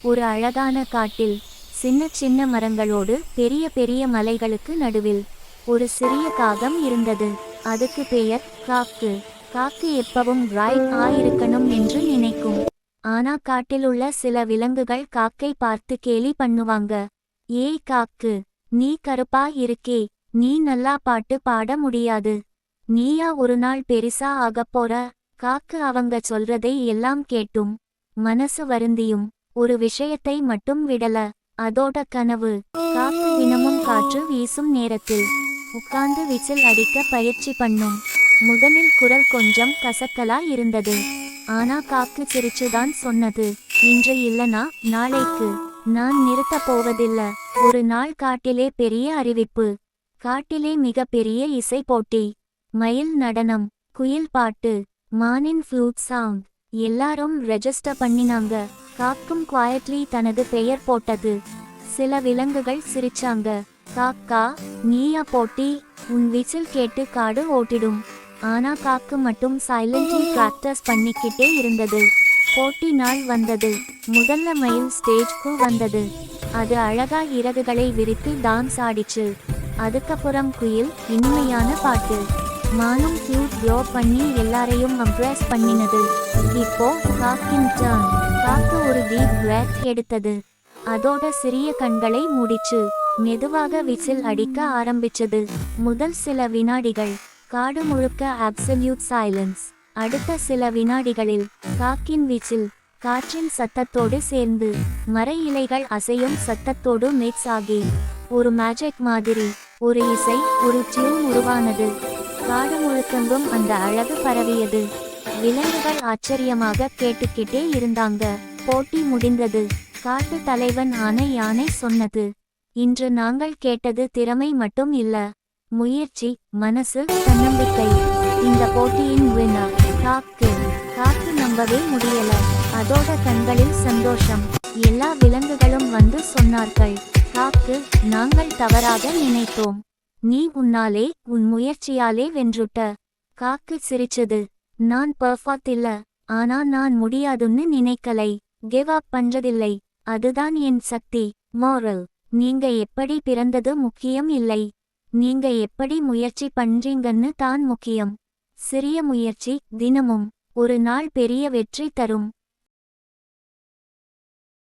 ஒரு அழகான காட்டில் சின்ன சின்ன மரங்களோடு பெரிய பெரிய மலைகளுக்கு நடுவில் ஒரு சிறிய காகம் இருந்தது. அதுக்கு பெயர் காக்கு. காக்கு எப்பவும் ரைட் ஆயிருக்கணும் என்று நினைக்கும். ஆனா காட்டிலுள்ள சில விலங்குகள் காக்கை பார்த்து கேலி பண்ணுவாங்க. ஏய் காக்கு, நீ கருப்பா இருக்கே, நீ நல்லா பாட்டு பாட முடியாது, நீயா ஒரு நாள் பெரிசா ஆகப்போற? காக்கு அவங்க சொல்றதை எல்லாம் கேட்டும் மனசு வருந்தியும் ஒரு விஷயத்தை மட்டும் விடல. அதோட கனவு. காக்கு தினமும் காற்று வீசும் நேரத்தில் உட்கார்ந்து விசில் அடிக்க பயிற்சி பண்ணும். முதலில் குரல் கொஞ்சம் கசக்கலா இருந்தது. ஆனா காக்கு சிரிச்சுதான் சொன்னது, இன்று இல்லனா நாளைக்கு நான் நிறுத்த போவதில்ல. ஒரு நாள் காட்டிலே பெரிய அறிவிப்பு. காட்டிலே மிக பெரிய இசை போட்டி. மயில் நடனம், குயில் பாட்டு, மானின் ஃப்ளூட் சவுண்ட். எல்லாரும் ரெஜிஸ்டர் பண்ணினாங்க. காக்கும் குவாய்ட்லி தனது பெயர் போட்டது. சில விலங்குகள் சிரிச்சாங்க. காக்கா, நீயா போட்டி? உன் விசில் கேட்டு காடு ஓட்டிடும். ஆனா காக்கு மட்டும் சைலண்ட்லி பிராக்டிஸ் பண்ணிக்கிட்டே இருந்தது. போட்டி நாள் வந்தது. முதல்ல மயில் ஸ்டேஜ்க்கு வந்தது. அது அழகா இறகுகளை விரித்து டான்ஸ் ஆடிச்சு. அதுக்கப்புறம் குயில் இனிமையான பாட்டு. மானும் கியூட் க்ளோ பண்ணி எல்லாரையும் அம்ப்ரெஸ் பண்ணினது. இப்போ காக்கின் டர்ன். காக்கு ஒரு டீப் பிரெத் எடுத்தது. அதோட சிறிய கண்களை மூடிச்சு. மெதுவாக விசில் அடிக்க ஆரம்பிச்சது. முதல் சில வினாடிகள் காடு முழுக்க அப்சல்யூட் சைலன்ஸ். அடுத்த சில வினாடிகளில் காக்கின் விசில் காற்றின் சத்தத்தோடு சேர்ந்து மர இலைகள் அசையும் சத்தத்தோடு மிக்ஸ் ஆகி ஒரு மேஜிக் மாதிரி ஒரு இசை, ஒரு டியூன் உருவானது. காடு முழுக்கெங்கும் அந்த அழகு பரவியது. விலங்குகள் ஆச்சரியமாக கேட்டுக்கிட்டே இருந்தாங்க. போட்டி முடிந்தது. காட்டு தலைவன் ஆன யானை சொன்னது, இன்று நாங்கள் கேட்டது திறமை மட்டும் இல்ல, முயற்சி, மனசு, தன்னம்பிக்கை. இந்த போட்டியின் வின்னர் காக்கு. காக்கு நம்பவே முடியல. அதோட கண்களில் சந்தோஷம். எல்லா விலங்குகளும் வந்து சொன்னார்கள், காக்கு, நாங்கள் தவறாக நினைத்தோம். நீ உன்னாலே, உன் முயற்சியாலே வென்றுட்ட. காக்கு சிரிச்சது. நான் பெர்ஃபெக்ட் இல்ல, ஆனா நான் முடியாதுன்னு நினைக்கலை. கிவ் அப் பண்றதில்லை. அதுதான் என் சக்தி. மோரல்: நீங்க எப்படி பிறந்தது முக்கியம் இல்லை, நீங்க எப்படி முயற்சி பண்றீங்கன்னு தான் முக்கியம். சிறிய முயற்சி தினமும் ஒரு நாள் பெரிய வெற்றி தரும்.